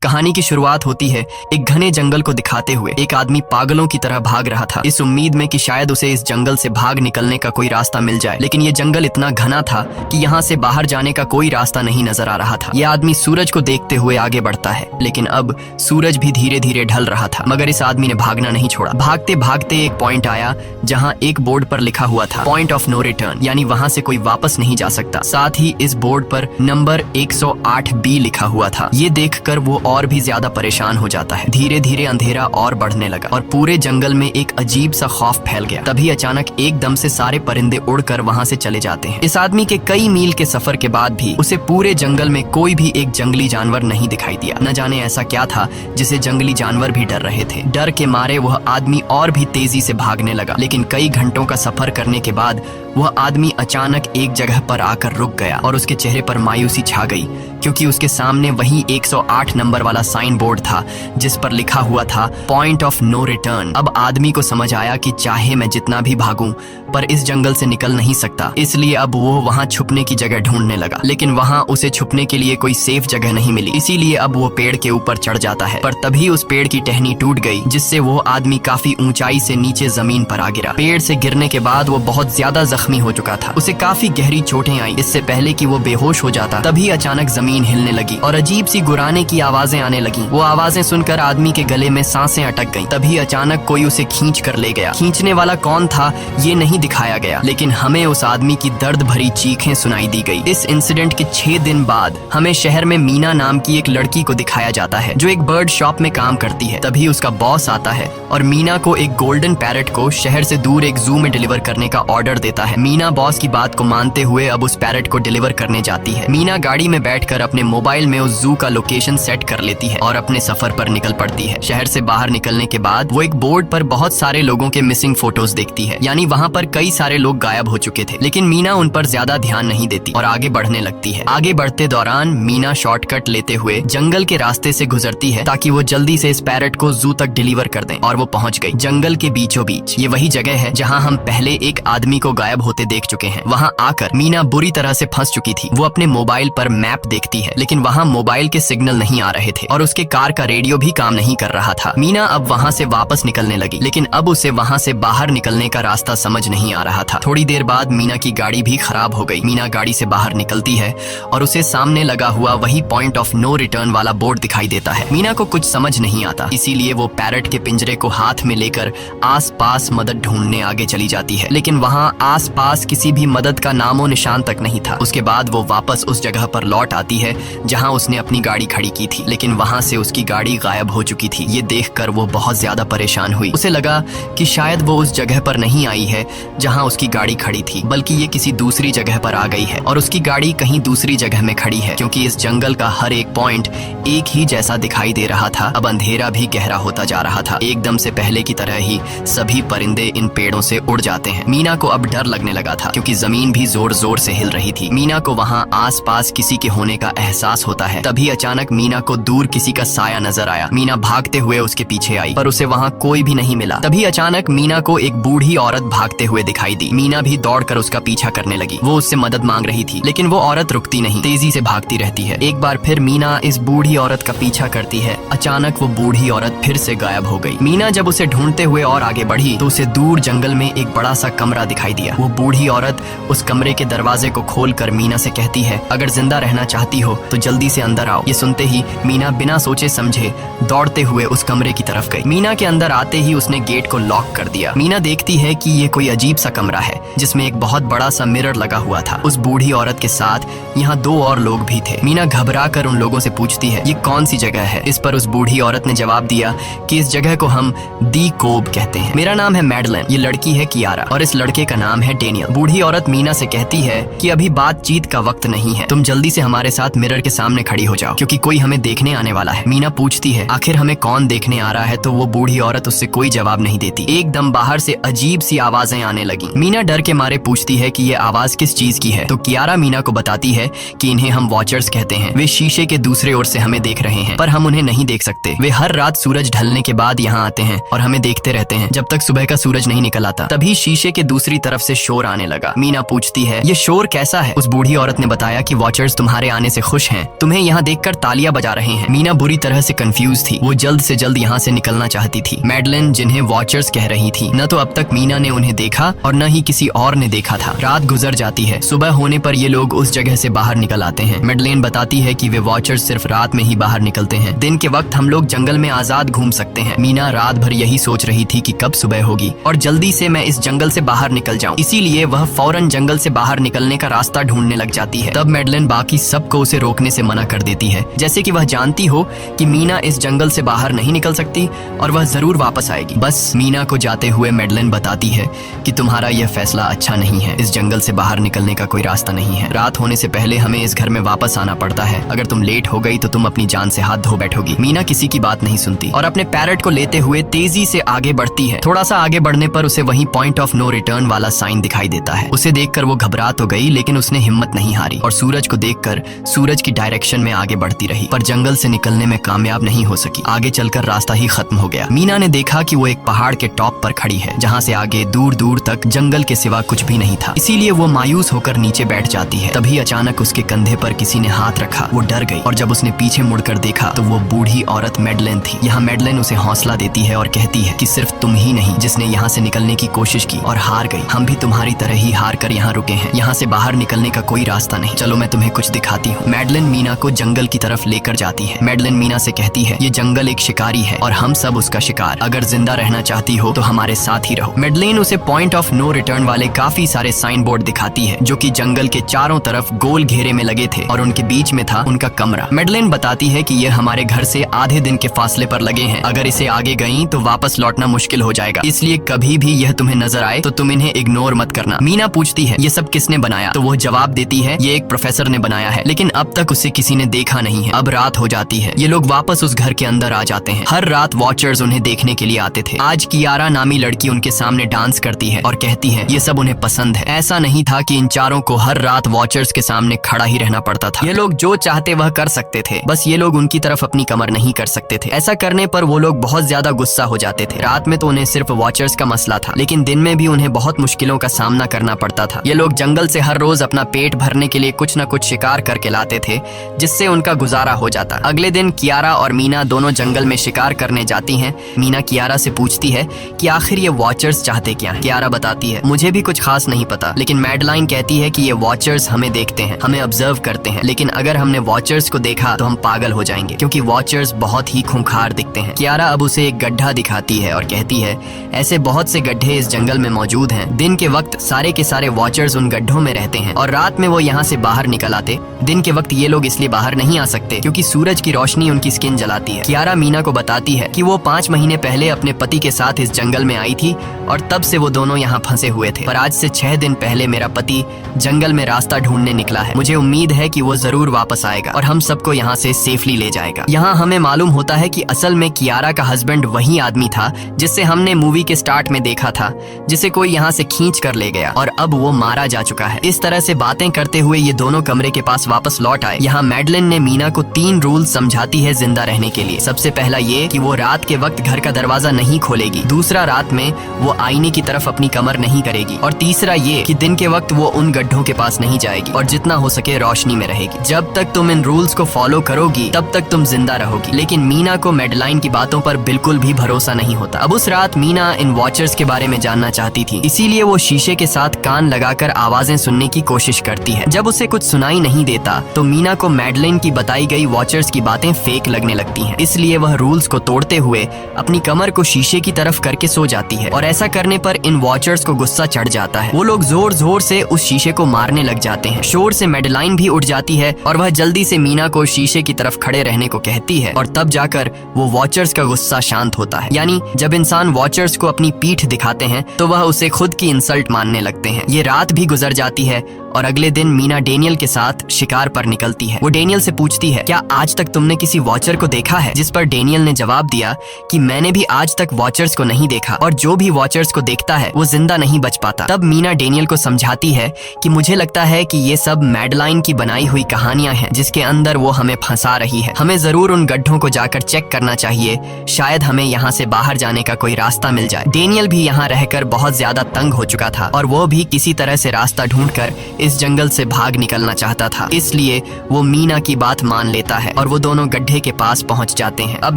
कहानी की शुरुआत होती है एक घने जंगल को दिखाते हुए। एक आदमी पागलों की तरह भाग रहा था, इस उम्मीद में कि शायद उसे इस जंगल से भाग निकलने का कोई रास्ता मिल जाए, लेकिन ये जंगल इतना घना था कि यहाँ से बाहर जाने का कोई रास्ता नहीं नजर आ रहा था। यह आदमी सूरज को देखते हुए आगे बढ़ता है, लेकिन अब सूरज भी धीरे धीरे ढल रहा था, मगर इस आदमी ने भागना नहीं छोड़ा। भागते भागते एक पॉइंट आया जहाँ एक बोर्ड पर लिखा हुआ था पॉइंट ऑफ नो रिटर्न, यानी वहाँ से कोई वापस नहीं जा सकता। साथ ही इस बोर्ड पर नंबर 108B लिखा हुआ था। ये देखकर वो और भी ज्यादा परेशान हो जाता है। धीरे धीरे अंधेरा और बढ़ने लगा और पूरे जंगल में एक अजीब सा खौफ फैल गया। तभी अचानक एकदम से सारे परिंदे उड़कर वहाँ से चले जाते हैं। इस आदमी के कई मील के सफर के बाद भी उसे पूरे जंगल में कोई भी एक जंगली जानवर नहीं दिखाई दिया। न जाने ऐसा क्या था जिसे जंगली जानवर भी डर रहे थे। डर के मारे वह आदमी और भी तेजी से भागने लगा, लेकिन कई घंटों का सफर करने के बाद वह आदमी अचानक एक जगह पर आकर रुक गया और उसके चेहरे पर मायूसी छा गई, क्योंकि उसके सामने वही 108 नंबर वाला साइन बोर्ड था जिस पर लिखा हुआ था पॉइंट ऑफ नो रिटर्न। अब आदमी को समझ आया कि चाहे मैं जितना भी भागूं पर इस जंगल से निकल नहीं सकता, इसलिए अब वो वहाँ छुपने की जगह ढूंढने लगा। लेकिन वहाँ उसे छुपने के लिए कोई सेफ जगह नहीं मिली, इसीलिए अब वो पेड़ के ऊपर चढ़ जाता है। पर तभी उस पेड़ की टहनी टूट गई, जिससे वो आदमी काफी ऊंचाई से नीचे जमीन पर आ गिरा। पेड़ से गिरने के बाद वो बहुत ज्यादा जख्मी हो चुका था, उसे काफी गहरी चोटें आई। इससे पहले कि वो बेहोश हो जाता, तभी अचानक जमीन हिलने लगी और अजीब सी गुर्राने की आवाजें आने लगी। वो आवाजें सुनकर आदमी के गले में सांसें अटक गईं। तभी अचानक कोई उसे खींच कर ले गया। खींचने वाला कौन था ये नहीं दिखाया गया, लेकिन हमें उस आदमी की दर्द भरी चीखें सुनाई दी गई। इस इंसिडेंट के 6 दिन बाद हमें शहर में मीना नाम की एक लड़की को दिखाया जाता है, जो एक बर्ड शॉप में काम करती है। तभी उसका बॉस आता है और मीना को एक गोल्डन पैरट को शहर से दूर एक जू में डिलीवर करने का ऑर्डर देता है। मीना बॉस की बात को मानते हुए अब उस पैरट को डिलीवर करने जाती है। मीना गाड़ी में बैठकर अपने मोबाइल में उस जू का लोकेशन सेट कर लेती है और अपने सफर पर निकल पड़ती है। शहर से बाहर निकलने के बाद वो एक बोर्ड पर बहुत सारे लोगों के मिसिंग फोटोज देखती है, यानी वहाँ पर कई सारे लोग गायब हो चुके थे। लेकिन मीना उन पर ज्यादा ध्यान नहीं देती और आगे बढ़ने लगती है। आगे बढ़ते दौरान मीना शॉर्टकट लेते हुए जंगल के रास्ते से गुजरती है ताकि वो जल्दी से इस पैरट को जू तक डिलीवर कर दें, और वो पहुंच गई जंगल के बीचों बीच। ये वही जगह है जहाँ हम पहले एक आदमी को गायब होते देख चुके हैं। वहाँ आकर मीना बुरी तरह से फंस चुकी थी। वो अपने मोबाइल पर मैप देखती है, लेकिन वहाँ मोबाइल के सिग्नल नहीं आ रहे थे और उसके कार का रेडियो भी काम नहीं कर रहा था। मीना अब वहाँ से वापस निकलने लगी, लेकिन अब उसे वहाँ से बाहर निकलने का रास्ता समझ नहीं आ रहा था। थोड़ी देर बाद मीना की गाड़ी भी खराब हो गई। मीना गाड़ी से बाहर निकलती है और उसे सामने लगा हुआ वही पॉइंट ऑफ नो रिटर्न वाला बोर्ड दिखाई देता है। मीना को कुछ समझ नहीं आता, इसीलिए वो पैरट के पिंजरे को हाथ में लेकर आसपास मदद ढूंढने आगे चली जाती है, लेकिन वहाँ आसपास किसी भी मदद का नामो निशान तक नहीं था। उसके बाद वो वापस उस जगह पर लौट आती है जहाँ उसने अपनी गाड़ी खड़ी की थी, लेकिन वहाँ से उसकी गाड़ी गायब हो चुकी थी। ये देखकर वो बहुत ज्यादा परेशान हुई। उसे लगा कि शायद वो उस जगह पर नहीं आई है जहाँ उसकी गाड़ी खड़ी थी, बल्कि ये किसी दूसरी जगह पर आ गई है और उसकी गाड़ी कहीं दूसरी जगह में खड़ी है, क्योंकि इस जंगल का हर एक पॉइंट एक ही जैसा दिखाई दे रहा था। अब अंधेरा भी गहरा होता जा रहा था। एकदम से पहले की तरह ही सभी परिंदे इन पेड़ों से उड़ जाते हैं। मीना को अब डर लगने लगा था, क्योंकि जमीन भी जोर जोर से हिल रही थी। मीना को वहाँ आसपास किसी के होने का एहसास होता है। तभी अचानक मीना को दूर किसी का साया नजर आया। मीना भागते हुए उसके पीछे आई, पर उसे वहाँ कोई भी नहीं मिला। तभी अचानक मीना को एक बूढ़ी औरत भागते हुए दिखाई दी। मीना भी दौड़कर उसका पीछा करने लगी। वो उससे मदद मांग रही थी, लेकिन वो औरत रुकती नहीं, तेजी से भागती रहती है। एक बार फिर मीना इस बूढ़ी औरत का पीछा करती है। अचानक वो बूढ़ी औरत फिर से गायब हो गई। मीना जब उसे ढूंढते हुए और आगे बढ़ी तो उसे दूर जंगल में एक बड़ा सा कमरा दिखाई दिया। वो बूढ़ी औरत उस कमरे के दरवाजे को खोलकर मीना से कहती है, अगर जिंदा रहना चाहती हो तो जल्दी से अंदर आओ। ये सुनते ही मीना बिना सोचे समझे दौड़ते हुए उस कमरे की तरफ गई। मीना के अंदर आते ही उसने गेट को लॉक कर दिया। मीना देखती है कि ये कोई अजीब सा कमरा है जिसमें एक बहुत बड़ा सा मिरर लगा हुआ था। उस बूढ़ी औरत के साथ यहाँ 2 और लोग भी थे। मीना घबरा कर उन लोगों से पूछती है, ये कौन सी जगह है? इस पर उस बूढ़ी औरत ने जवाब दिया कि इस जगह को हम दी कोब कहते हैं। मेरा नाम है मैडलेन, ये लड़की है कियारा और इस लड़के का नाम है डेनियल। बूढ़ी औरत मीना से कहती है कि अभी बातचीत का वक्त नहीं है, तुम जल्दी से हमारे साथ मिरर के सामने खड़ी हो जाओ, क्योंकि कोई हमें देखने आने वाला है। मीना पूछती है, आखिर हमें कौन देखने आ रहा है? तो वो बूढ़ी औरत उससे कोई जवाब नहीं देती। एकदम बाहर से अजीब सी आवाजें आने लगी। मीना डर के मारे पूछती है कि ये आवाज किस चीज की है? तो कियारा मीना को बताती है कि इन्हें हम वॉचर्स कहते हैं। वे शीशे के दूसरे ओर से हमें देख रहे हैं, पर हम उन्हें नहीं देख सकते। वे हर रात सूरज ढलने के बाद यहाँ आते हैं और हमें देखते रहते हैं जब तक सुबह का सूरज नहीं निकल आता। तभी शीशे के दूसरी तरफ से शोर आने लगा। मीना पूछती है, ये शोर कैसा है? उस बूढ़ी औरत ने बताया कि वॉचर्स तुम्हारे आने से खुश हैं, तुम्हें यहाँ देखकर तालियां बजा रहे हैं। मीना बुरी तरह से कंफ्यूज थी। वो जल्द से जल्द यहाँ से निकलना चाहती थी। मैडलिन जिन्हें वॉचर्स कह रही थी, न तो अब तक मीना ने उन्हें देखा और न ही किसी और ने देखा था। रात गुजर जाती है। सुबह होने पर ये लोग उस जगह से बाहर निकल आते हैं। मैडलिन बताती है कि वे वॉचर्स सिर्फ रात में ही बाहर निकलते हैं। दिन के वक्त हम लोग जंगल में आजाद घूम सकते हैं। मीना रात भर यही सोच रही थी कि कब सुबह होगी और जल्दी से मैं इस जंगल से बाहर निकल जाऊं। इसीलिए वह फौरन जंगल से बाहर निकलने का रास्ता ढूंढने लग जाती है। तब मैडलिन बाकी सबको उसे रोकने से मना कर देती है, जैसे कि वह जानती हो कि मीना इस जंगल से बाहर नहीं निकल सकती और वह जरूर वापस आएगी। बस मीना को जाते हुए मैडलिन बताती है कि तुम्हारा यह फैसला अच्छा नहीं है। इस जंगल से बाहर निकलने का कोई रास्ता नहीं है। रात होने से पहले हमें इस घर में वापस आना पड़ता है। अगर तुम लेट हो गई तो तुम अपनी जान से हाथ धो बैठोगी। मीना किसी की बात नहीं सुनती और अपने पैरट को लेते हुए तेजी से आगे बढ़ती है। थोड़ा सा आगे बढ़ने पर उसे वहीं पॉइंट ऑफ नो रिटर्न वाला साइन दिखाई देता है। उसे देखकर वो घबरा तो गई, लेकिन उसने हिम्मत नहीं हारी और सूरज को देखकर सूरज की डायरेक्शन में आगे बढ़ती रही, पर जंगल से निकलने में कामयाब नहीं हो सकी। आगे चलकर रास्ता ही खत्म हो गया। मीना ने देखा कि वो एक पहाड़ के टॉप पर खड़ी है, जहाँ से आगे दूर दूर तक जंगल के सिवा कुछ भी नहीं था। इसीलिए वो मायूस होकर नीचे बैठ जाती है। तभी अचानक उसके कंधे पर किसी ने हाथ रखा। वो डर गई और जब उसने पीछे मुड़कर देखा तो वो बूढ़ी औरत मैडलिन थी। यहाँ मैडलिन उसे हौसला देती है और कहती है कि सिर्फ तुम ही नहीं जिसने यहाँ से निकलने की कोशिश की और हार गई। हम भी तुम्हारी तरह ही हार कर यहाँ रुके हैं। यहाँ से बाहर निकलने का कोई रास्ता नहीं। चलो मैं तुम्हें कुछ दिखाती हूँ। मैडलिन मीना को जंगल की तरफ लेकर जाती है। मैडलिन मीना से कहती है, ये जंगल एक शिकारी है और हम सब उसका शिकार। अगर जिंदा रहना चाहती हो तो हमारे साथ ही रहो। मैडलिन उसे पॉइंट ऑफ नो रिटर्न वाले काफी सारे साइन बोर्ड दिखाती है, जो कि जंगल के चारों तरफ गोल घेरे में लगे थे और उनके बीच में था उनका कमरा। मैडलिन बताती है कि ये हमारे घर से आधे दिन के फासले पर लगे हैं। अगर इसे आगे गई तो वापस लौटना मुश्किल हो जाएगा, इसलिए कभी भी यह तुम्हें नजर आए तो तुम इन्हें इग्नोर मत करना। मीना पूछती है, ये सब किसने बनाया? तो वो जवाब देती है, ये एक प्रोफेसर ने बनाया है, लेकिन अब तक उसे किसी ने देखा नहीं है। अब रात हो जाती है। ये लोग वापस उस घर के अंदर आ जाते हैं। हर रात वॉचर्स उन्हें देखने के लिए आते थे। आज कियारा नामी लड़की उनके सामने डांस करती है और कहती है ये सब उन्हें पसंद है। ऐसा नहीं था कि इन चारों को हर रात वॉचर्स के सामने खड़ा ही रहना पड़ता था। ये लोग जो चाहते वह कर सकते थे, बस ये लोग उनकी तरफ अपनी कमर नहीं कर सकते थे। ऐसा करने पर वो लोग बहुत ज्यादा गुस्सा हो जाते थे। रात में तो उन्हें सिर्फ वॉचर्स का मसला था, लेकिन दिन में भी उन्हें बहुत मुश्किलों का सामना करना पड़ता था। ये लोग जंगल से हर रोज अपना पेट भरने के लिए कुछ न कुछ शिकार करके लाते थे, जिससे उनका गुजारा हो जाता। अगले दिन कियारा और मीना दोनों जंगल में शिकार करने जाती हैं। मीना कियारा से पूछती है कि आखिर ये वॉचर्स चाहते क्या हैं? कियारा बताती है, मुझे भी कुछ खास नहीं पता, लेकिन मैडलाइन कहती है कि ये वॉचर्स हमें देखते हैं, हमें ऑब्जर्व करते हैं, लेकिन अगर हमने वॉचर्स को देखा तो हम पागल हो जाएंगे, क्योंकि वॉचर्स बहुत ही खूंखार दिखते हैं। कियारा अब उसे एक गड्ढा दिखाती है और कहती है, ऐसे बहुत से गड्ढे इस जंगल में मौजूद हैं। दिन के वक्त सारे के सारे वॉचर्स उन गड्ढों में रहते हैं और रात में वो यहाँ से बाहर निकल आते। दिन के वक्त ये लोग इसलिए बाहर नहीं आ सकते क्योंकि सूरज की रोशनी उनकी स्किन जलाती है। कियारा मीना को बताती है कि वो 5 महीने पहले अपने पति के साथ इस जंगल में आई थी और तब से वो दोनों यहाँ फंसे हुए थे, पर आज से 6 दिन पहले मेरा पति जंगल में रास्ता ढूंढने निकला है। मुझे उम्मीद है कि वो जरूर वापस आएगा और हम सबको यहाँ से सेफली ले जाएगा। यहाँ हमें मालूम होता है कि असल में कियारा का हस्बैंड वही आदमी था जिससे हमने मूवी के स्टार्ट में देखा था, जिसे कोई यहाँ से खींच कर ले गया और अब वो मारा जा चुका है। इस तरह से बातें करते हुए ये दोनों कमरे के पास वापस लौट आए। यहाँ मैडलिन ने मीना को 3 रूल समझाती है जिंदा रहने के लिए। सबसे पहला ये कि वो रात के वक्त घर का दरवाजा नहीं खोलेगी। दूसरा, रात में वो आईने की तरफ अपनी कमर नहीं करेगी। और तीसरा ये कि दिन के वक्त वो उन गड्ढों के पास नहीं जाएगी और जितना हो सके रोशनी में रहेगी। जब तक तुम इन रूल्स को फॉलो करोगी तब तक तुम जिंदा रहोगी। लेकिन मीना को मैडलाइन की बातों पर बिल्कुल भी भरोसा नहीं होता। अब उस रात मीना इन वॉचर्स के बारे में जानना चाहती थी, इसीलिए वो शीशे के साथ कान लगाकर आवाजें सुनने की कोशिश करती है। जब उसे कुछ सुनाई नहीं देता तो मीना को मैडलिन की बताई गई वॉचर्स की बातें फेक लगने लगती हैं। इसलिए वह रूल्स को तोड़ते हुए अपनी कमर को शीशे की तरफ करके सो जाती है और ऐसा करने पर इन वॉचर्स को गुस्सा चढ़ जाता है। वो लोग जोर जोर से उस शीशे को मारने लग जाते हैं। शोर से मैडलाइन भी उठ जाती है और वह जल्दी से मीना को शीशे की तरफ खड़े रहने को कहती है और तब जाकर वो वॉचर्स का गुस्सा शांत होता है। यानी जब इंसान वॉचर्स को अपनी पीठ दिखाते हैं तो वह उसे खुद की इंसल्ट मानने लगते हैं। ये रात भी गुजर जाती है और अगले दिन मीना डेनियल के साथ शिकार पर निकलती है। वो डेनियल से पूछती है, क्या आज तक तुमने किसी वॉचर को देखा है? जिस पर डेनियल ने जवाब दिया कि मैंने भी आज तक वॉचर्स को नहीं देखा और जो भी वॉचर्स को देखता है वो जिंदा नहीं बच पाता। तब मीना डेनियल को समझाती है कि मुझे लगता है कि ये सब मैडलाइन की बनाई हुई कहानियां हैं जिसके अंदर वो हमें फंसा रही है। हमें जरूर उन गड्ढों को जाकर चेक करना चाहिए, शायद हमें यहाँ से बाहर जाने का कोई रास्ता मिल जाए। डेनियल भी यहाँ रहकर बहुत ज्यादा तंग हो चुका था और वो भी किसी तरह से रास्ता ढूंढकर इस जंगल से भाग निकलना चाहता था, इसलिए वो मीना की बात मान लेता है और वो दोनों गड्ढे के पास पहुंच जाते हैं। अब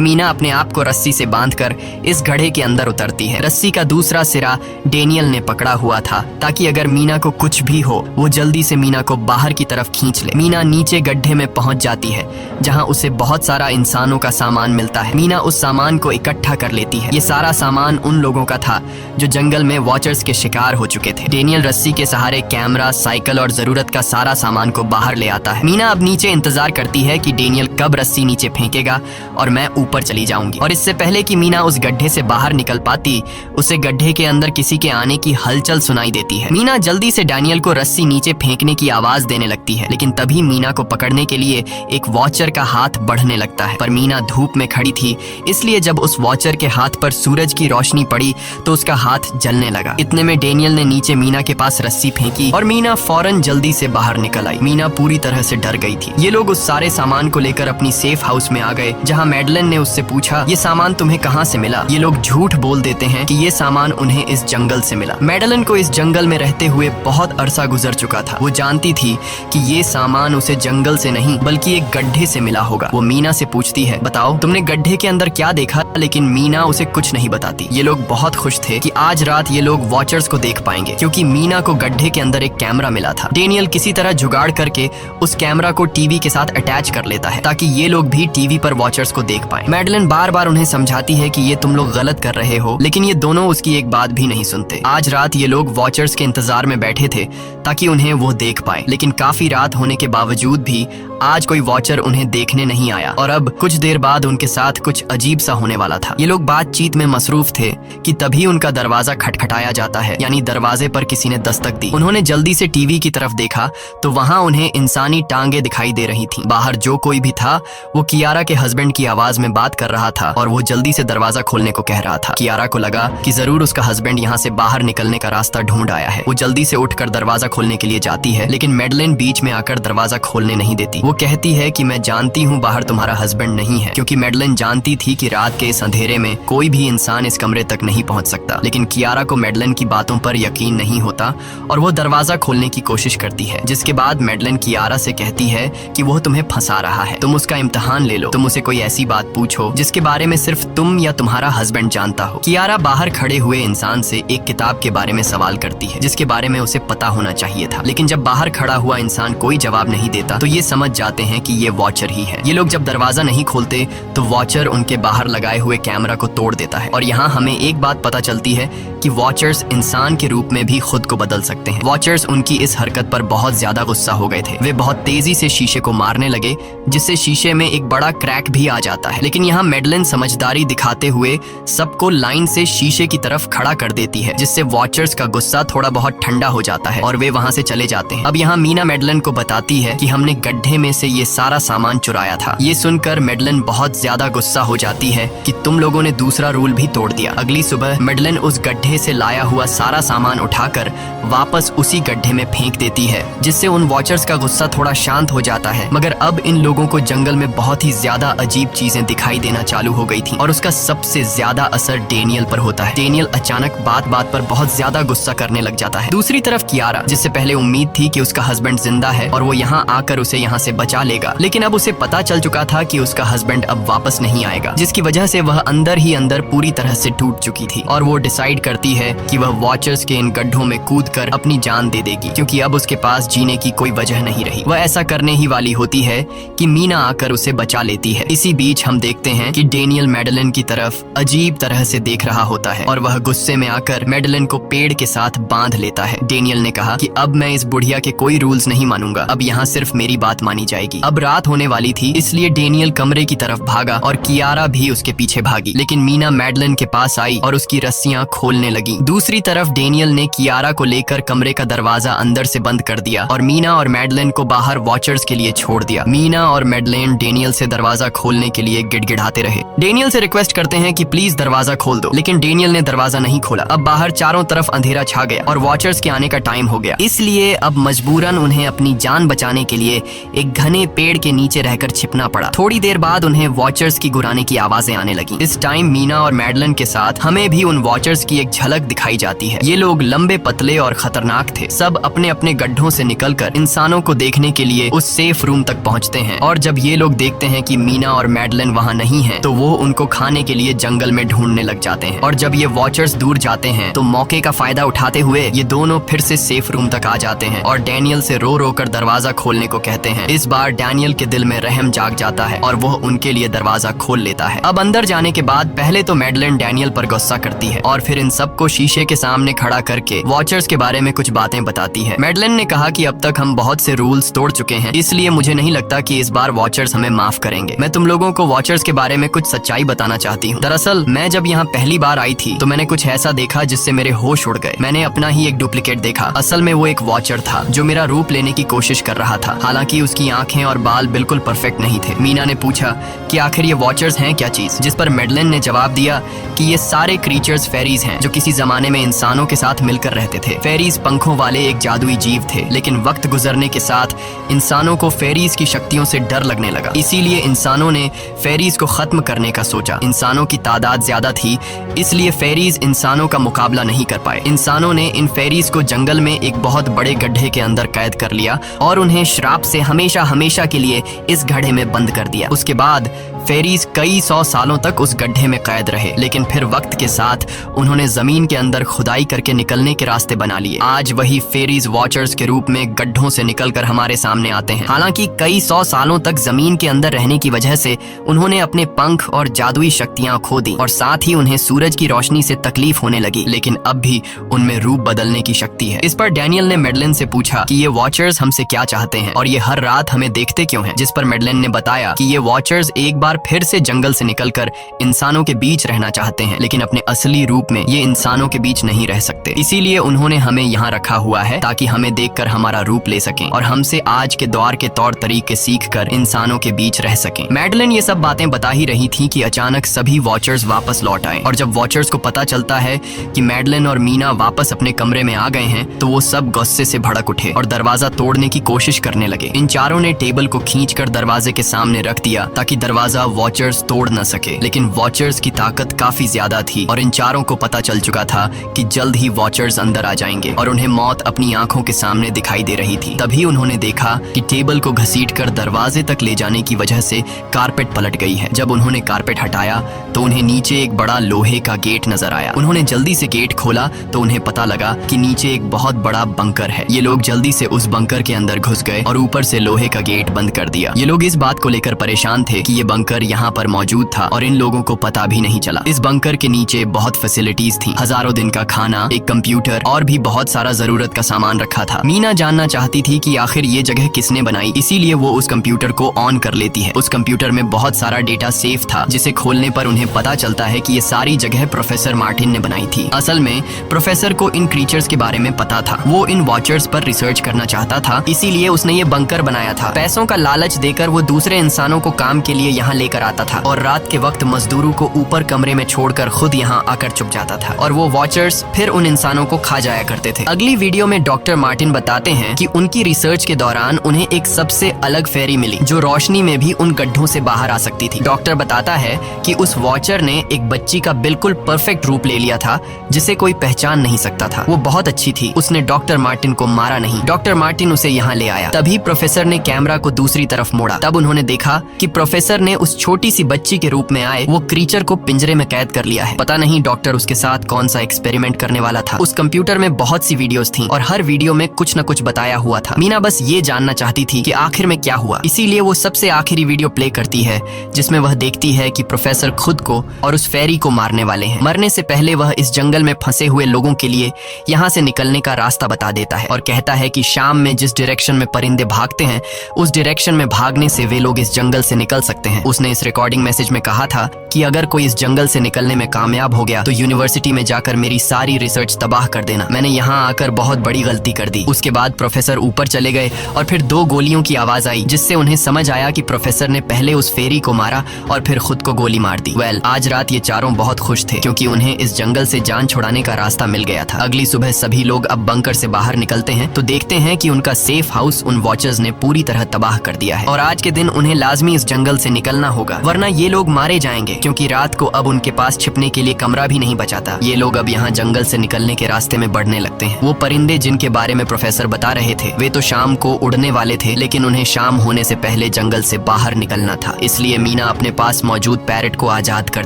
मीना अपने आप को रस्सी से बांधकर इस गड्ढे के अंदर उतरती है। रस्सी का दूसरा सिरा डेनियल ने पकड़ा हुआ था ताकि अगर मीना को कुछ भी हो वो जल्दी से मीना को बाहर की तरफ खींच ले। मीना नीचे गड्ढे में पहुंच जाती है जहां उसे बहुत सारा इंसानों का सामान मिलता है। मीना उस सामान को इकट्ठा कर लेती है। ये सारा सामान उन लोगों का था जो जंगल में वॉचर्स के शिकार हो चुके थे। डेनियल रस्सी के सहारे कैमरा, साइकिल और जरूरत का सारा सामान को बाहर ले आता है। मीना अब नीचे इंतजार करती है कि डेनियल कब रस्सी नीचे फेंकेगा और मैं ऊपर चली जाऊंगी। और इससे पहले कि मीना उस गड्ढे से बाहर निकल पाती, उसे गड्ढे के अंदर किसी के आने की हलचल सुनाई देती है। मीना जल्दी से डेनियल को रस्सी नीचे फेंकने की आवाज देने लगती है, लेकिन तभी मीना को पकड़ने के लिए एक वॉचर का हाथ बढ़ने लगता है। पर मीना धूप में खड़ी थी, इसलिए जब उस वॉचर के हाथ पर सूरज की रोशनी पड़ी तो उसका हाथ जलने लगा। इतने में डेनियल ने नीचे मीना के पास रस्सी फेंकी और मीना फौरन जल्दी से बाहर निकल आई। मीना पूरी तरह से डर गई थी। ये लोग उस सारे सामान को लेकर अपनी सेफ हाउस में आ गए, जहां मैडलिन ने उससे पूछा, ये सामान तुम्हें कहां से मिला? ये लोग झूठ बोल देते हैं कि ये सामान उन्हें इस जंगल से मिला। मैडलिन को इस जंगल में रहते हुए बहुत अरसा गुजर चुका था। वो जानती थी कि ये सामान उसे जंगल से नहीं बल्कि एक गड्ढे से मिला होगा। वो मीना से पूछती है, बताओ तुमने गड्ढे के अंदर क्या देखा? लेकिन मीना उसे कुछ नहीं बताती। ये लोग बहुत खुश थे कि आज रात ये लोग वॉचर्स को देख पाएंगे, क्योंकि मीना को गड्ढे के अंदर एक कैमरा मिला था। डेनियल किसी तरह जुगाड़ करके उस कैमरा को टीवी के साथ अटैच कर लेता है ताकि ये लोग भी टीवी पर वॉचर्स को देख पाएं। मैडलिन बार बार उन्हें समझाती है कि ये तुम लोग गलत कर रहे हो, लेकिन ये दोनों उसकी एक बात भी नहीं सुनते। आज रात ये लोग वॉचर्स के इंतजार में बैठे थे ताकि उन्हें वो देख पाए, लेकिन काफी रात होने के बावजूद भी आज कोई वॉचर उन्हें देखने नहीं आया। और अब कुछ देर बाद उनके साथ कुछ अजीब सा होने वाला था। ये लोग बातचीत में मसरूफ थे कि तभी उनका दरवाजा खटखटाया जाता है, यानी दरवाजे पर किसी ने दस्तक दी। उन्होंने जल्दी से टीवी की तरफ देखा तो वहां उन्हें इंसानी टांगे दिखाई दे रही थी। बाहर जो कोई भी था वो कियारा के हस्बैंड की आवाज में बात कर रहा था और वो जल्दी से दरवाजा खोलने को कह रहा था। कियारा को लगा कि जरूर उसका हस्बैंड यहाँ से बाहर निकलने का रास्ता ढूंढ आया है। वो जल्दी से उठकर दरवाजा खोलने के लिए जाती है, लेकिन मैडलिन बीच में आकर दरवाजा खोलने नहीं देती। वो कहती है कि मैं जानती हूँ बाहर तुम्हारा हस्बैंड नहीं है, क्योंकि मैडलिन जानती थी कि रात के इस अंधेरे में कोई भी इंसान इस कमरे तक नहीं पहुंच सकता। लेकिन कियारा को मैडलिन की बातों पर यकीन नहीं होता और वो दरवाजा खोलने की कोशिश करती है, जिसके बाद मैडलिन कियारा से कहती है कि वो तुम्हें फंसा रहा है, तुम उसका इम्तिहान ले लो, तुम उसे कोई ऐसी बात पूछो जिसके बारे में सिर्फ तुम या तुम्हारा हस्बैंड जानता हो। कियारा बाहर खड़े हुए इंसान से एक किताब के बारे में सवाल करती है जिसके बारे में उसे पता होना चाहिए था, लेकिन जब बाहर खड़ा हुआ इंसान कोई जवाब नहीं देता तो ये समझ जाते हैं कि ये वॉचर ही है। ये लोग जब दरवाजा नहीं खोलते तो वॉचर उनके बाहर लगाए हुए कैमरा को तोड़ देता है। और यहाँ हमें एक बात पता चलती है कि वॉचर्स इंसान के रूप में भी खुद को बदल सकते हैं। वॉचर्स उनकी इस हरकत पर बहुत ज्यादा गुस्सा हो गए थे। वे बहुत तेजी से शीशे को मारने लगे, जिससे शीशे में एक बड़ा क्रैक भी आ जाता है। लेकिन यहाँ मैडलिन समझदारी दिखाते हुए सबको लाइन से शीशे की तरफ खड़ा कर देती है, जिससे वॉचर्स का गुस्सा थोड़ा बहुत ठंडा हो जाता है और वे वहाँ से चले जाते हैं। अब यहाँ मीना मैडलिन को बताती है कि हमने गड्ढे में से ये सारा सामान चुराया था। ये सुनकर मैडलिन बहुत ज्यादा गुस्सा हो जाती है कि तुम लोगों ने दूसरा रूल भी तोड़ दिया। अगली सुबह मैडलिन उस गड्ढे से लाया हुआ सारा सामान उठाकर वापस उसी गड्ढे में फेंक देती है, जिससे उन वॉचर्स का गुस्सा थोड़ा शांत हो जाता है। मगर अब इन लोगों को जंगल में बहुत ही ज्यादा अजीब चीजें दिखाई देना चालू हो गई थी और उसका सबसे ज्यादा असर डेनियल पर होता है। डेनियल अचानक बात बात पर बहुत ज्यादा गुस्सा करने लग जाता है। दूसरी तरफ कियारा, जिससे पहले उम्मीद थी कि उसका हस्बैंड जिंदा है और वो यहाँ आकर उसे यहाँ से बचा लेगा, लेकिन अब उसे पता चल चुका था कि उसका हस्बैंड अब वापस नहीं आएगा, जिसकी वजह से वह अंदर ही अंदर पूरी तरह से टूट चुकी थी। और वो डिसाइड करती है कि वह वॉचर्स के इन गड्ढों में कूदकर अपनी जान दे देगी, क्योंकि अब उसके पास जीने की कोई वजह नहीं रही। वह ऐसा करने ही वाली होती है कि मीना आकर उसे बचा लेती है। इसी बीच हम देखते हैं कि डेनियल मैडलिन की तरफ अजीब तरह से देख रहा होता है और वह गुस्से में आकर मैडलिन को पेड़ के साथ बांध लेता है। डेनियल ने कहा कि अब मैं इस बुढ़िया के कोई रूल्स नहीं मानूंगा, अब यहाँ सिर्फ मेरी बात मानी जाएगी। अब रात होने वाली थी, इसलिए डेनियल कमरे की तरफ भागा और कियारा भी उसके पीछे भागी, लेकिन मीना मैडलिन के पास आई और उसकी रस्सियां खोलने लगी। दूसरी तरफ डेनियल ने कियारा को लेकर कमरे का दरवाजा अंदर से बंद कर दिया और मीना और मैडलिन को बाहर वॉचर्स के लिए छोड़ दिया। मीना और मैडलिन डेनियल से दरवाजा खोलने के लिए गिड़गिड़ाते रहे। डेनियल से रिक्वेस्ट करते हैं कि प्लीज दरवाजा खोल दो, लेकिन डेनियल ने दरवाजा नहीं खोला। अब बाहर चारों तरफ अंधेरा छा गया और वॉचर्स के आने का टाइम हो गया, इसलिए अब मजबूरन उन्हें अपनी जान बचाने के लिए एक एक घने पेड़ के नीचे रहकर छिपना पड़ा। थोड़ी देर बाद उन्हें वॉचर्स की गुराने की आवाजें आने लगी। इस टाइम मीना और मैडलन के साथ हमें भी उन वॉचर्स की एक झलक दिखाई जाती है। ये लोग लंबे पतले और खतरनाक थे। सब अपने अपने गड्ढों से निकलकर इंसानों को देखने के लिए उस सेफ रूम तक पहुंचते हैं और जब ये लोग देखते हैं कि मीना और मैडलन वहाँ नहीं है तो वो उनको खाने के लिए जंगल में ढूंढने लग जाते हैं। और जब ये वॉचर्स दूर जाते हैं तो मौके का फायदा उठाते हुए ये दोनों फिर से सेफ रूम तक आ जाते हैं और डैनियल से रो रो कर दरवाजा खोलने को कहते हैं। इस बार डैनियल के दिल में रहम जाग जाता है और वो उनके लिए दरवाजा खोल लेता है। अब अंदर जाने के बाद पहले तो मैडलन डैनियल पर गुस्सा करती है और फिर इन सबको शीशे के सामने खड़ा करके वॉचर्स के बारे में कुछ बातें बताती है। मैडलन ने कहा कि अब तक हम बहुत से रूल्स तोड़ चुके हैं, इसलिए मुझे नहीं लगता कि इस बार वॉचर्स हमें माफ करेंगे। मैं तुम लोगों को वॉचर्स के बारे में कुछ सच्चाई बताना चाहती हूँ। दरअसल मैं जब यहाँ पहली बार आई थी तो मैंने कुछ ऐसा देखा जिससे मेरे होश उड़ गए। मैंने अपना ही एक डुप्लीकेट देखा। असल में वो एक वॉचर था जो मेरा रूप लेने की कोशिश कर रहा था। हालांकि उसकी आंखें और बाल बिल्कुल परफेक्ट नहीं थे। मीना ने पूछा कि आखिर ये वॉचर्स हैं क्या चीज, जिस पर मैडलन ने जवाब दिया कि ये सारे क्रीचर्स फेरीज हैं जो किसी जमाने में इंसानों के साथ मिलकर रहते थे। फेरीज पंखों वाले एक जादुई जीव थे, लेकिन वक्त गुजरने के साथ इंसानों को फेरीज की शक्तियों से डर लगने लगा। इसीलिए इंसानों ने फेरीज को खत्म करने का सोचा। इंसानों की तादाद ज्यादा थी, इसलिए फेरीज इंसानों का मुकाबला नहीं कर पाए। इंसानों ने इन फेरीज को जंगल में एक बहुत बड़े गड्ढे के अंदर कैद कर लिया और उन्हें श्राप से हमेशा हमेशा के लिए इस गड्ढे में बंद कर दिया। उसके बाद फेरीज कई 100 सालों तक उस गड्ढे में कैद रहे, लेकिन फिर वक्त के साथ उन्होंने जमीन के अंदर खुदाई करके निकलने के रास्ते बना लिए। आज वही फेरीज वॉचर्स के रूप में गड्ढों से निकलकर हमारे सामने आते हैं। हालांकि कई 100 सालों तक जमीन के अंदर रहने की वजह से उन्होंने अपने पंख और जादुई शक्तियां खो दी और साथ ही उन्हें सूरज की रोशनी से तकलीफ होने लगी, लेकिन अब भी उनमें रूप बदलने की शक्ति है। इस पर डैनियल ने मैडलन से पूछा कि ये वॉचर्स हमसे क्या चाहते हैं और ये हर रात हमें देखते क्यों हैं, जिस पर मैडलन ने बताया कि ये वॉचर्स एक बार फिर से जंगल से निकलकर इंसानों के बीच रहना चाहते हैं, लेकिन अपने असली रूप में ये इंसानों के बीच नहीं रह सकते। इसीलिए उन्होंने हमें यहाँ रखा हुआ है ताकि हमें देखकर हमारा रूप ले सकें और हमसे आज के दौर के तौर तरीके सीखकर इंसानों के बीच रह सकें। मैडलन ये सब बातें बता ही रही थी कि अचानक सभी वॉचर्स वापस लौट आए और जब वॉचर्स को पता चलता है कि मैडलन और मीना वापस अपने कमरे में आ गए हैं तो वो सब गुस्से से भड़क उठे और दरवाजा तोड़ने की कोशिश करने लगे। इन चारों ने टेबल को खींचकर दरवाजे के सामने रख दिया ताकि दरवाजा वॉचर्स तोड़ न सके, लेकिन वॉचर्स की ताकत काफी ज्यादा थी और इन चारों को पता चल चुका था कि जल्द ही वॉचर्स अंदर आ जाएंगे और उन्हें मौत अपनी आंखों के सामने दिखाई दे रही थी। तभी उन्होंने देखा कि टेबल को घसीटकर दरवाजे तक ले जाने की वजह से कारपेट पलट गई है। जब उन्होंने कारपेट हटाया तो उन्हें नीचे एक बड़ा लोहे का गेट नजर आया। उन्होंने जल्दी से गेट खोला तो उन्हें पता लगा कि नीचे एक बहुत बड़ा बंकर है। ये लोग जल्दी से उस बंकर के अंदर घुस गए और ऊपर से लोहे का गेट बंद कर दिया। ये लोग इस बात को लेकर परेशान थे कि ये बंकर यहाँ पर मौजूद था और इन लोगों को पता भी नहीं चला। इस बंकर के नीचे बहुत फैसिलिटीज थी, हजारों दिन का खाना, एक कंप्यूटर और भी बहुत सारा जरूरत का सामान रखा था। मीना जानना चाहती थी कि आखिर ये जगह किसने बनाई, इसीलिए वो उस कंप्यूटर को ऑन कर लेती है। उस कंप्यूटर में बहुत सारा डेटा सेफ था जिसे खोलने पर उन्हें पता चलता है कि ये सारी जगह प्रोफेसर मार्टिन ने बनाई थी। असल में प्रोफेसर को इन क्रीचर्स के बारे में पता था। वो इन वॉचर्स पर रिसर्च करना चाहता था, इसीलिए उसने ये बंकर बनाया था। पैसों का लालच देकर वो दूसरे इंसानों को काम के लिए यहाँ लेकर आता था और रात के वक्त मजदूरों को ऊपर कमरे में छोड़कर खुद यहाँ आकर छुप जाता था और वो वॉचर्स फिर उन इंसानों को खा जाया करते थे। अगली वीडियो में डॉक्टर मार्टिन बताते हैं कि उनकी रिसर्च के दौरान उन्हें एक सबसे अलग फेरी मिली जो रोशनी में भी उन गड्ढों से बाहर आ सकती थी। डॉक्टर बताता है कि उस वॉचर ने एक बच्ची का बिल्कुल परफेक्ट रूप ले लिया था जिसे कोई पहचान नहीं सकता था। वो बहुत अच्छी थी, उसने डॉक्टर मार्टिन को मारा नहीं। डॉक्टर मार्टिन उसे यहाँ ले आया। तभी प्रोफेसर ने कैमरा को दूसरी तरफ मोड़ा। तब उन्होंने देखा कि प्रोफेसर ने उस छोटी सी बच्ची के रूप में आए वो क्रीचर को पिंजरे में कैद कर लिया है। पता नहीं डॉक्टर उसके साथ कौन सा एक्सपेरिमेंट करने वाला था। उस कंप्यूटर में बहुत सी वीडियोस थी और हर वीडियो में कुछ न कुछ बताया हुआ था। मीना बस ये जानना चाहती थी कि आखिर में क्या हुआ, इसीलिए वो सबसे आखिरी वीडियो प्ले करती है जिसमें वह देखती है कि प्रोफेसर खुद को और उस फेरी को मारने वाले हैं। मरने से पहले वह इस जंगल में फंसे हुए लोगों के लिए यहाँ से निकलने का रास्ता बता देता है और कहता है कि शाम में जिस डायरेक्शन में परिंदे भागते हैं उस डायरेक्शन में भागने से वे लोग इस जंगल से निकल सकते हैं। उसने इस रिकॉर्डिंग मैसेज में कहा था कि अगर कोई इस जंगल से निकलने में कामयाब हो गया तो यूनिवर्सिटी में जाकर मेरी सारी रिसर्च तबाह कर देना। मैंने यहाँ आकर बहुत बड़ी गलती कर दी। उसके बाद प्रोफेसर ऊपर चले गए और फिर 2 गोलियों की आवाज आई, जिससे उन्हें समझ आया कि प्रोफेसर ने पहले उस फेरी को मारा और फिर खुद को गोली मार दी। आज रात ये चारों बहुत खुश थे क्योंकि उन्हें इस जंगल से जान छुड़ाने का रास्ता मिल गया था। अगली सुबह सभी लोग अब बंकर से बाहर निकलते हैं तो देखते हैं कि उनका सेफ हाउस उन वॉचर्स ने पूरी तरह तबाह कर दिया है और आज के दिन उन्हें लाजमी इस जंगल से निकलना होगा, वरना ये लोग मारे जाएंगे क्योंकि रात को अब उनके पास छिपने के लिए कमरा भी नहीं बचाता। ये लोग अब यहाँ जंगल से निकलने के रास्ते में बढ़ने लगते हैं। वो परिंदे जिनके बारे में प्रोफेसर बता रहे थे वे तो शाम को उड़ने वाले थे, लेकिन उन्हें शाम होने से पहले जंगल से बाहर निकलना था। इसलिए मीना अपने पास मौजूद पैरट को आजाद कर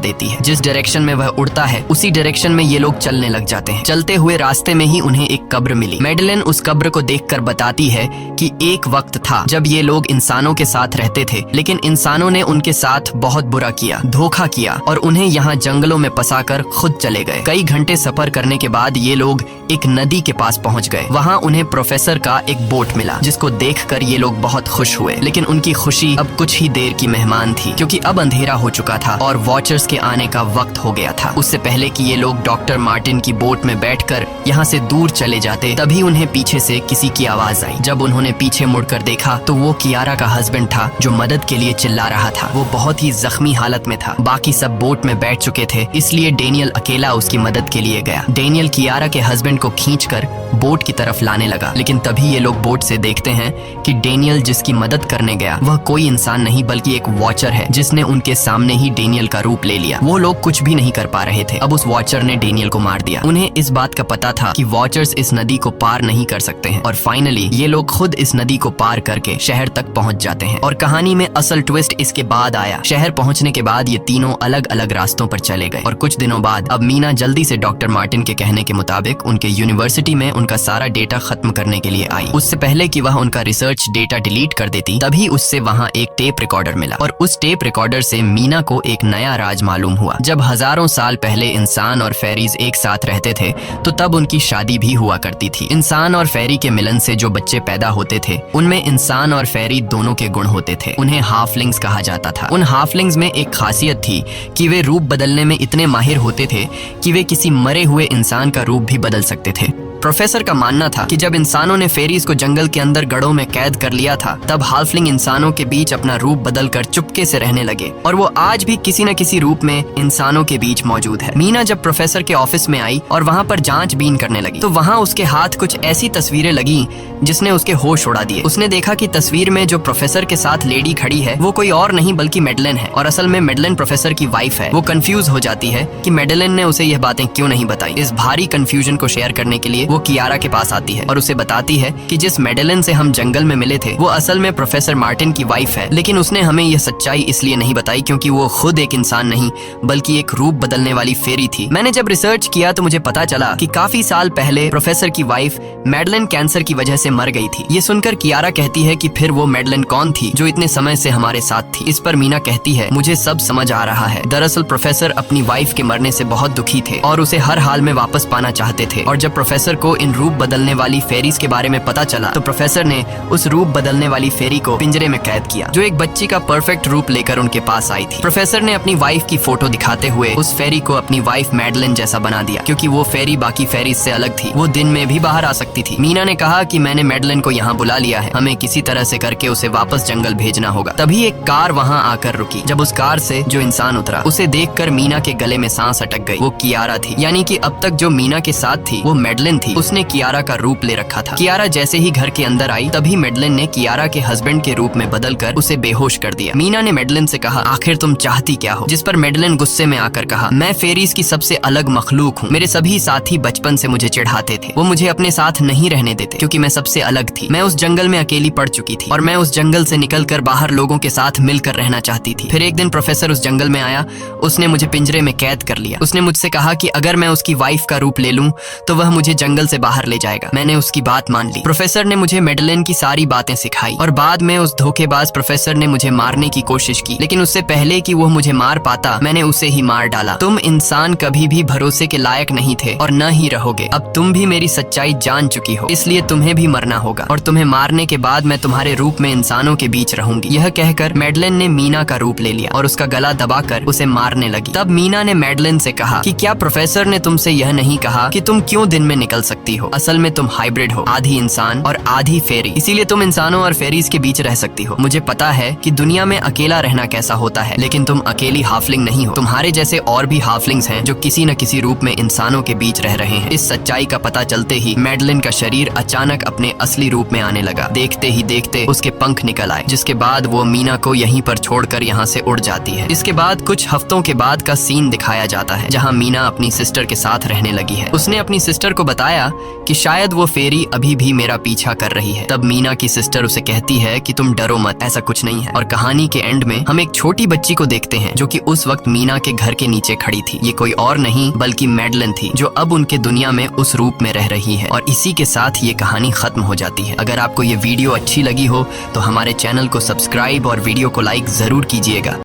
देती है। जिस डायरेक्शन में वह उड़ता है उसी डायरेक्शन में ये लोग चलने लग जाते हैं। चलते हुए रास्ते में ही उन्हें एक कब्र मिली। मैडेलिन उस कब्र को देखकर बताती है कि एक वक्त था जब ये लोग इंसानों के साथ रहते थे, लेकिन इंसानों ने उनके साथ बहुत बुरा किया, धोखा किया और उन्हें यहाँ जंगलों में फंसाकर खुद चले गए। कई घंटे सफर करने के बाद ये लोग एक नदी के पास पहुँच गए। वहाँ उन्हें प्रोफेसर का एक बोट मिला, जिसको देखकर ये लोग बहुत खुश हुए, लेकिन उनकी खुशी अब कुछ ही देर की मेहमान थी क्योंकि अब अंधेरा हो चुका था और वॉचर्स के आने का वक्त हो गया था। उससे पहले कि ये लोग डॉक्टर मार्टिन की बोट में बैठकर यहाँ से दूर चले जाते, तभी उन्हें पीछे से किसी की आवाज आई। जब उन्होंने पीछे मुड़कर देखा तो वो कियारा का हस्बैंड था जो मदद के लिए चिल्ला रहा था। वो बहुत ही जख्मी हालत में था। बाकी सब बोट में बैठ चुके थे, इसलिए डेनियल अकेला उसकी मदद के लिए गया। डेनियल कियारा के हस्बैंड को खींचकर बोट की तरफ लाने लगा, लेकिन तभी ये लोग बोट से देखते हैं कि डेनियल जिसकी मदद करने गया वह कोई इंसान नहीं बल्कि एक वॉचर है, जिसने उनके सामने ही डेनियल का रूप ले लिया। वो लोग कुछ भी नहीं कर पा रहे थे। अब उस वॉचर ने डेनियल को मार दिया। उन्हें इस बात का पता था कि वॉचर्स इस नदी को पार नहीं कर सकते हैं और फाइनली ये लोग खुद इस नदी को पार करके शहर तक पहुंच जाते हैं। और कहानी में असल ट्विस्ट इसके बाद आया। शहर पहुंचने के बाद ये तीनों अलग अलग रास्तों पर चले गए और कुछ दिनों बाद अब मीना जल्दी से डॉक्टर मार्टिन के कहने के मुताबिक उनके यूनिवर्सिटी में उनका सारा डेटा खत्म करने के लिए आई। उससे पहले कि वह उनका रिसर्च डेटा डिलीट कर देती, तभी उससे वहाँ एक टेप रिकॉर्डर मिला और उस टेप रिकॉर्डर से मीना को एक नया राज मालूम हुआ। जब हजारों साल पहले इंसान और फेरीज एक साथ रहते थे तो तब उनकी शादी भी हुआ करती थी। इंसान और फेरी के मिलन से जो बच्चे पैदा होते थे उनमें इंसान और फेरी दोनों के गुण होते थे। उन्हें हाफलिंग्स कहा जाता था। उन हाफलिंग्स में एक खासियत थी कि वे रूप बदलने में इतने माहिर होते थे कि वे किसी मरे हुए इंसान का रूप भी बदल सकते थे। प्रोफेसर का मानना था कि जब इंसानों ने फेरीज को जंगल के अंदर गढ़ों में कैद कर लिया था तब हाफलिंग इंसानों के बीच अपना रूप बदलकर चुपके से रहने लगे और वो आज भी किसी न किसी रूप में इंसानों के बीच मौजूद है। मीना जब प्रोफेसर के ऑफिस में आई और वहाँ पर जांचबीन करने लगी तो वहाँ उसके हाथ कुछ ऐसी तस्वीरें लगी जिसने उसके होश उड़ा दिए। उसने देखा कि तस्वीर में जो प्रोफेसर के साथ लेडी खड़ी है वो कोई और नहीं बल्कि मैडेलिन है और असल में मैडेलिन प्रोफेसर की वाइफ है। वो कंफ्यूज हो जाती है कि मैडेलिन ने उसे यह बातें क्यों नहीं बताई। इस भारी कंफ्यूजन को शेयर करने के लिए वो कियारा के पास आती है और उसे बताती है कि जिस मैडेलिन से हम जंगल में मिले थे वो असल में प्रोफेसर मार्टिन की वाइफ है, लेकिन उसने हमें यह सच्चाई इसलिए नहीं बताई क्योंकि वो खुद एक इंसान नहीं बल्कि एक रूप बदलने वाली फेरी थी। मैंने जब रिसर्च किया तो मुझे पता चला कि काफी साल पहले प्रोफेसर की वाइफ मैडेलिन कैंसर की वजह से मर गई थी। ये सुनकर कियारा कहती है कि फिर वो मैडेलिन कौन थी जो इतने समय से हमारे साथ थी। इस पर मीना कहती है मुझे सब समझ आ रहा है। दरअसल प्रोफेसर अपनी वाइफ के मरने से बहुत दुखी थे और उसे हर हाल में वापस पाना चाहते थे और जब प्रोफेसर को इन रूप बदलने वाली फेरीज के बारे में पता चला तो प्रोफेसर ने उस रूप बदलने वाली फेरी को पिंजरे में कैद किया जो एक बच्ची का परफेक्ट रूप लेकर उनके पास आई थी। प्रोफेसर ने अपनी वाइफ की फोटो दिखाते हुए उस फेरी को अपनी वाइफ मैडेलिन जैसा बना दिया क्योंकि वो फेरी बाकी फेरीज से अलग थी। वो दिन में भी बाहर आ सकती थी। मीना ने कहा कि मैंने मैडेलिन को यहाँ बुला लिया है, हमें किसी तरह से करके उसे वापस जंगल भेजना होगा। तभी एक कार वहाँ आकर रुकी। जब उस कार से जो इंसान उतरा उसे देखकर मीना के गले में सांस अटक गई। वो कियारा थी, यानी कि अब तक जो मीना के साथ थी वो मैडेलिन थी। उसने कियारा का रूप ले रखा था। कियारा जैसे ही घर के अंदर आई तभी मैडेलिन ने कियारा के हस्बैंड के रूप में बदलकर उसे बेहोश कर दिया। मीना ने मैडेलिन से कहा आखिर तुम चाहती क्या हो, जिस पर मैडेलिन गुस्से में आकर कहा मैं फेरीज की सबसे अलग मखलूक हूँ। मेरे सभी साथी बचपन से मुझे चिढ़ाते थे, वो मुझे अपने साथ नहीं रहने देते क्योंकि मैं सबसे अलग थी। मैं उस जंगल में अकेली पड़ चुकी थी और मैं उस जंगल से निकलकर बाहर लोगों के साथ मिलकर रहना चाहती थी। फिर एक दिन प्रोफेसर उस जंगल में आया, उसने मुझे पिंजरे में कैद कर लिया। उसने मुझसे कहा कि अगर मैं उसकी वाइफ का रूप ले लूं तो वह मुझे जंगल जंगल से बाहर ले जाएगा। मैंने उसकी बात मान ली। प्रोफेसर ने मुझे मेडलिन की सारी बातें सिखाई और बाद में उस धोखेबाज प्रोफेसर ने मुझे मारने की कोशिश की, लेकिन उससे पहले कि वो मुझे मार पाता मैंने उसे ही मार डाला। तुम इंसान कभी भी भरोसे के लायक नहीं थे और न ही रहोगे। अब तुम भी मेरी सच्चाई जान चुकी हो, इसलिए तुम्हें भी मरना होगा और तुम्हें मारने के बाद मैं तुम्हारे रूप में इंसानों के बीच रहूंगी। यह कहकर मेडलिन ने मीना का रूप ले लिया और उसका गला दबाकर उसे मारने लगी। तब मीना ने मेडलिन से कहा कि क्या प्रोफेसर ने तुमसे यह नहीं कहा कि तुम क्यों दिन में निकल सकती हो? असल में तुम हाइब्रिड हो, आधी इंसान और आधी फेरी, इसीलिए तुम इंसानों और फेरीज के बीच रह सकती हो। मुझे पता है कि दुनिया में अकेला रहना कैसा होता है, लेकिन तुम अकेली हाफलिंग नहीं हो। तुम्हारे जैसे और भी हाफलिंग्स हैं जो किसी न किसी रूप में इंसानों के बीच रह रहे हैं। इस सच्चाई का पता चलते ही मेडलिन का शरीर अचानक अपने असली रूप में आने लगा। देखते ही देखते उसके पंख निकल आए, जिसके बाद वो मीना को यहीं पर छोड़कर यहाँ से उड़ जाती है। इसके बाद कुछ हफ्तों के बाद का सीन दिखाया जाता है, जहाँ मीना अपनी सिस्टर के साथ रहने लगी है। उसने अपनी सिस्टर को बताया कि शायद वो फेरी अभी भी मेरा पीछा कर रही है। तब मीना की सिस्टर उसे कहती है कि तुम डरो मत, ऐसा कुछ नहीं है। और कहानी के एंड में हम एक छोटी बच्ची को देखते हैं जो कि उस वक्त मीना के घर के नीचे खड़ी थी। ये कोई और नहीं बल्कि मेडलिन थी, जो अब उनके दुनिया में उस रूप में रह रही है। और इसी के साथ ये कहानी खत्म हो जाती है। अगर आपको ये वीडियो अच्छी लगी हो तो हमारे चैनल को सब्सक्राइब और वीडियो को लाइक जरूर कीजिएगा।